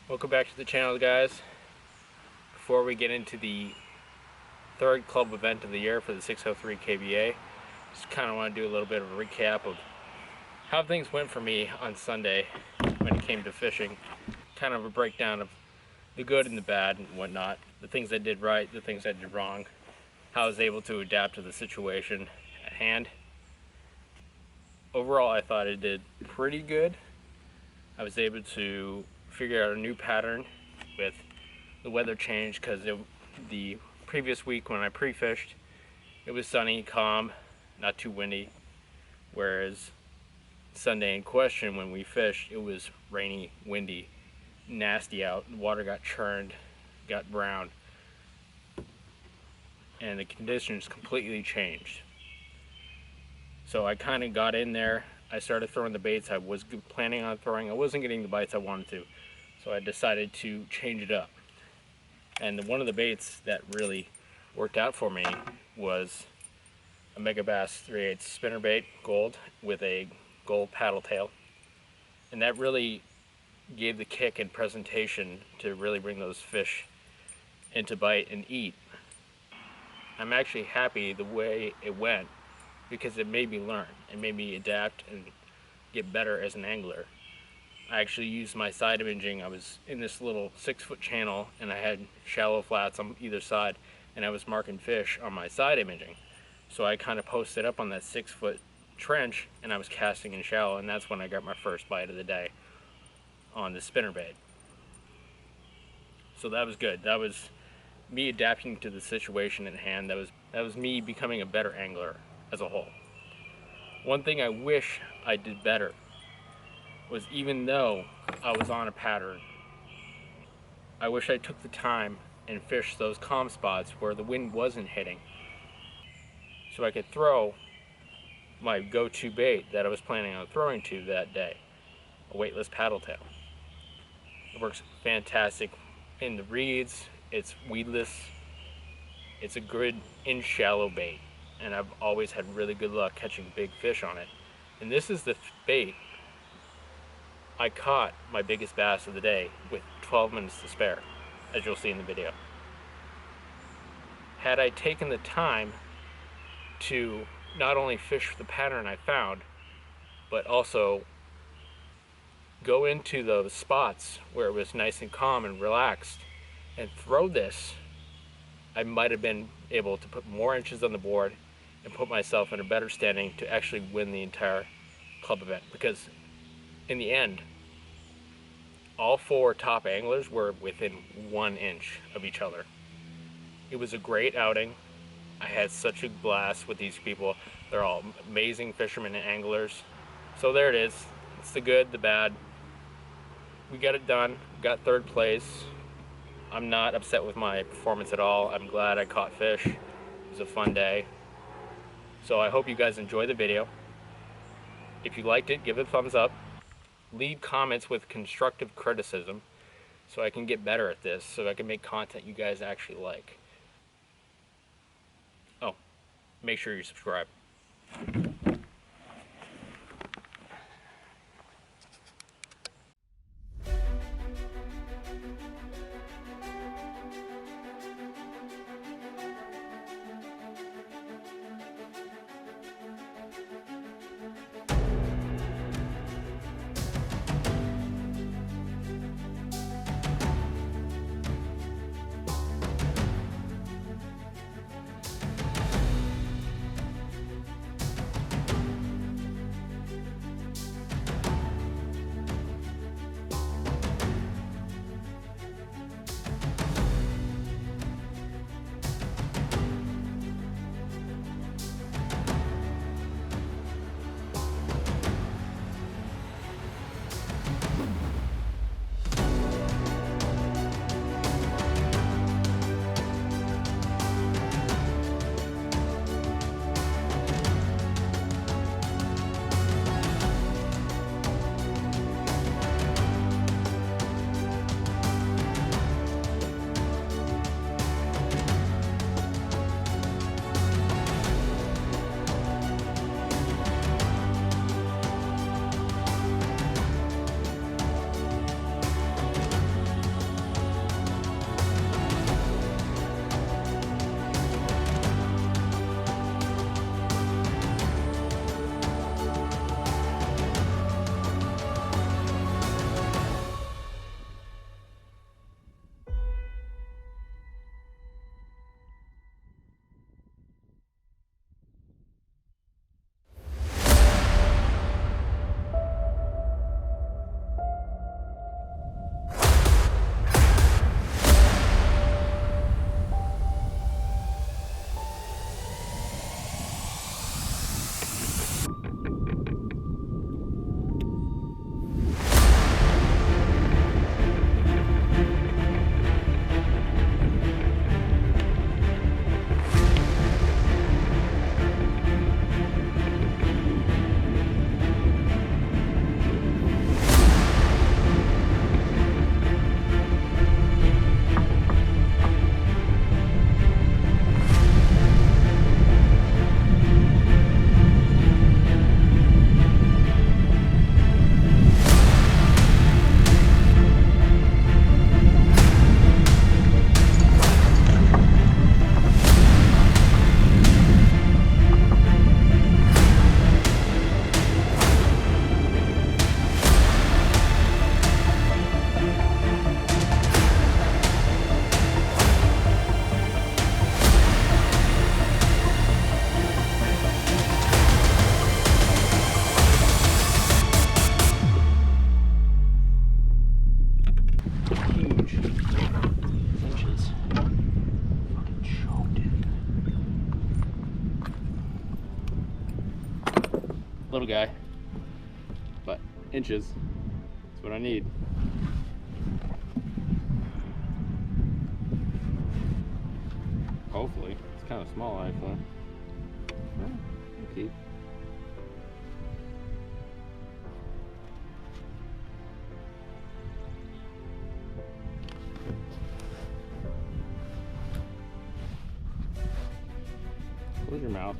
Welcome back to the channel, guys. Before we get into the third club event of the year for the 603 KBA, just kind of want to do a little bit of a recap of how things went for me on Sunday when it came to fishing. Kind of a breakdown of the good and the bad and whatnot, the things I did right, the things I did wrong, how I was able to adapt to the situation at hand. Overall, I thought I did pretty good. I was able to figure out a new pattern with the weather change, because the previous week when I pre-fished, it was sunny, calm, not too windy, whereas Sunday in question when we fished, it was rainy, windy, nasty out. The water got churned, got brown, and the conditions completely changed. So I kind of got in there. I started throwing the baits I was planning on throwing. I wasn't getting the bites I wanted to, so I decided to change it up. And one of the baits that really worked out for me was a Megabass 3/8 spinnerbait gold with a gold paddle tail. And that really gave the kick and presentation to really bring those fish into bite and eat. I'm actually happy the way it went, because it made me learn. It made me adapt and get better as an angler. I actually used my side imaging. I was in this little 6-foot channel and I had shallow flats on either side, and I was marking fish on my side imaging. So I kind of posted up on that 6-foot trench and I was casting in shallow, and that's when I got my first bite of the day on the spinnerbait. So that was good. That was me adapting to the situation at hand. That was me becoming a better angler as a whole. One thing I wish I did better was, even though I was on a pattern, I wish I took the time and fished those calm spots where the wind wasn't hitting, so I could throw my go-to bait that I was planning on throwing to that day, a weightless paddle tail. It works fantastic in the reeds. It's weedless. It's a good in shallow bait, and I've always had really good luck catching big fish on it. And this is the bait I caught my biggest bass of the day with 12 minutes to spare, as you'll see in the video. Had I taken the time to not only fish the pattern I found, but also go into those spots where it was nice and calm and relaxed and throw this, I might have been able to put more inches on the board and put myself in a better standing to actually win the entire club event. Because in the end, all 4 top anglers were within 1 inch of each other. It was a great outing. I had such a blast with these people. They're all amazing fishermen and anglers. So there it is. It's the good, the bad. We got it done. Got 3rd place. I'm not upset with my performance at all. I'm glad I caught fish. It was a fun day. So I hope you guys enjoy the video. If you liked it, give it a thumbs up. Leave comments with constructive criticism so I can get better at this, so I can make content you guys actually like. Oh, make sure you subscribe. little guy, but inches. That's what I need. Hopefully. It's kind of small, actually. Well, we'll keep. Close your mouth.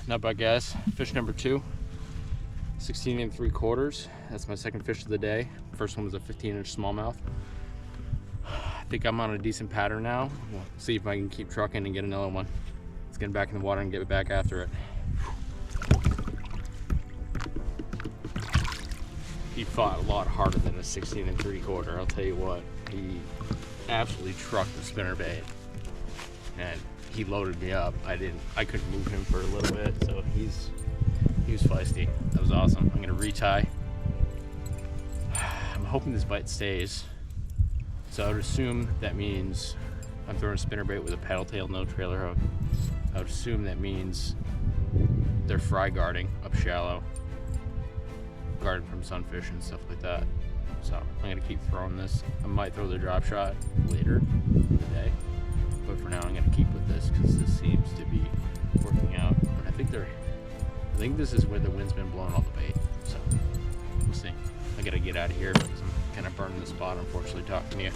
Not bad, guys. Fish number 2, 16 3/4. That's my second fish of the day. First one was a 15-inch smallmouth. I think I'm on a decent pattern now. We'll see if I can keep trucking and get another one. Let's get back in the water and get back after it. He fought a lot harder than a 16 3/4. I'll tell you what. He absolutely trucked the spinnerbait, and he loaded me up. I couldn't move him for a little bit, so he was feisty. That was awesome. I'm gonna retie. I'm hoping this bite stays. So I would assume that means I'm throwing a spinnerbait with a paddle tail, no trailer hook. I would assume that means they're fry guarding up shallow, guarding from sunfish and stuff like that. So I'm gonna keep throwing this. I might throw the drop shot later in the day, but for now I'm gonna keep with this because this seems to be working out. And I think this is where the wind's been blowing all the bait. So we'll see. I gotta get out of here because I'm kind of burning the spot, unfortunately, talking to you.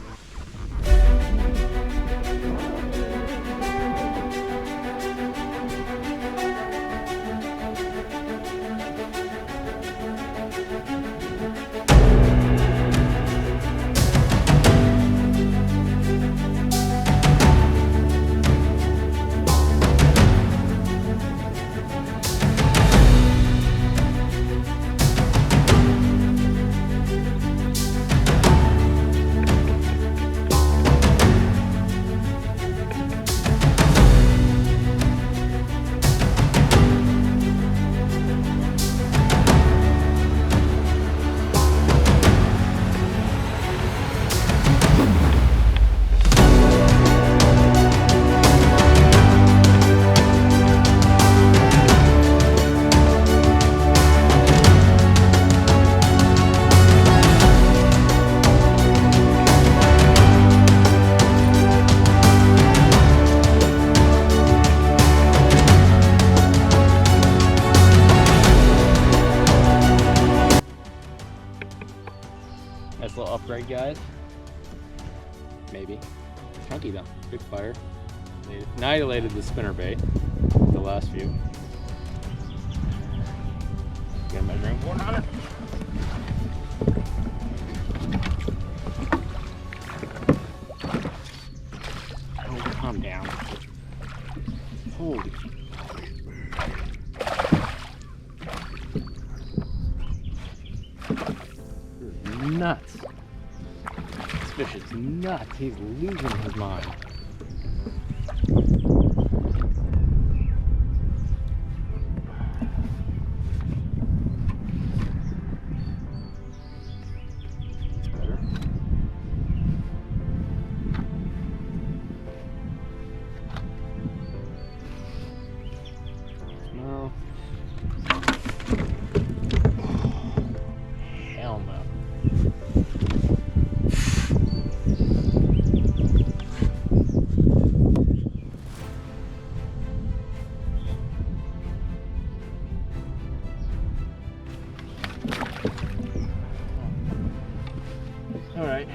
upgrade, guys. Maybe. Chunky though. Good fire. They annihilated the spinnerbait. The last few. Get a measuring board on it. Oh, calm down. Holy. Nuts. This fish is nuts. He's losing his mind. It's better. No. Hell no. All right.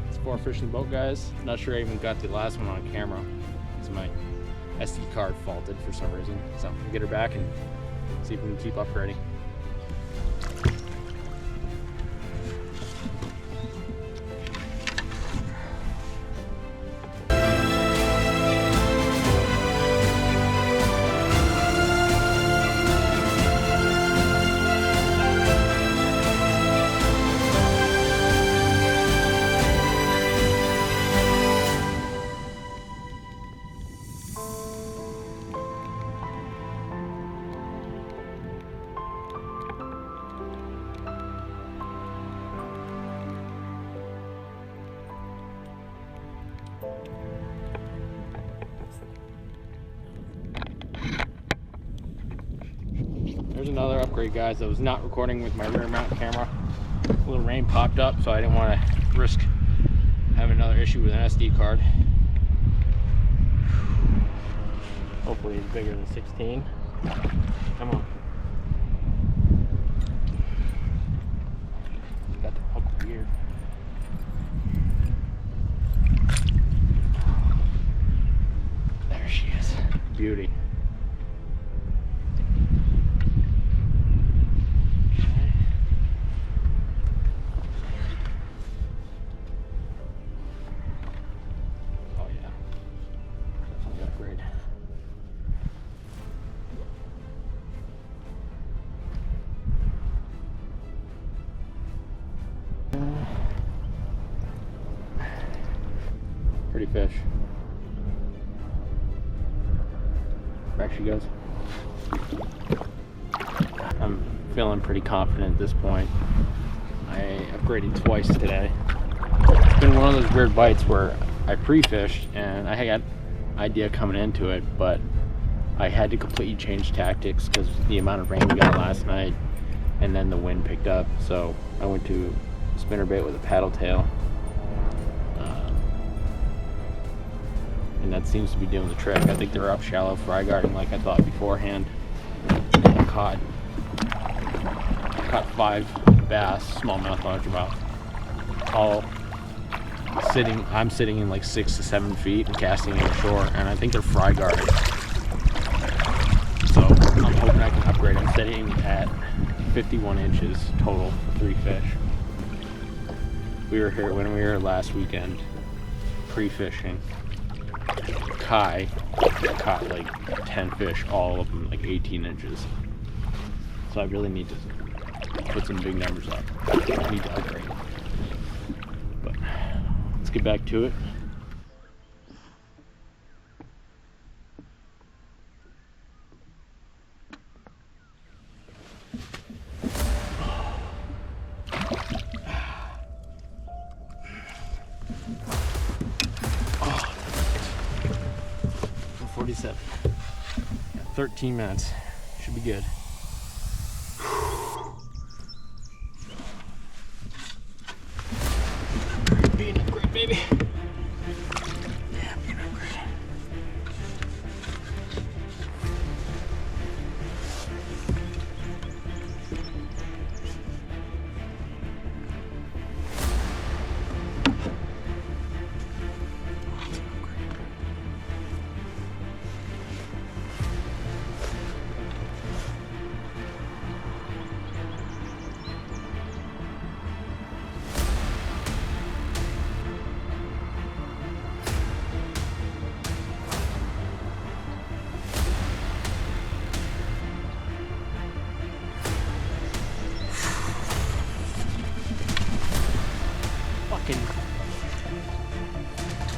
It's 4 fish in the boat, guys. Not sure I even got the last one on camera because my SD card faulted for some reason. So we'll get her back and see if we can keep upgrading. There's another upgrade, guys. I was not recording with my rear mount camera. A little rain popped up, so I didn't want to risk having another issue with an SD card. Hopefully it's bigger than 16. Come on. Got the hook weird. There she is. Beauty. Pretty fish. Back she goes. I'm feeling pretty confident at this point. I upgraded twice today. It's been one of those weird bites where I pre-fished and I had an idea coming into it, but I had to completely change tactics because the amount of rain we got last night and then the wind picked up. So I went to spinnerbait with a paddle tail. And that seems to be doing the trick. I think they're up shallow fry guarding like I thought beforehand. And I caught 5 bass, smallmouth, largemouth, all sitting. I'm sitting in like 6 to 7 feet and casting inshore, and I think they're fry guarding. So I'm hoping I can upgrade. I'm sitting at 51 inches total for 3 fish. We were here when we were last weekend pre-fishing. Kai caught like 10 fish, all of them like 18 inches. So I really need to put some big numbers up. I need to upgrade. But let's get back to it. Oh, 47. 13 minutes. Should be good. Being upgrade, baby. Yeah, being upgrade.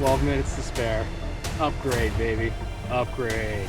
12 minutes to spare. Upgrade, baby. Upgrade.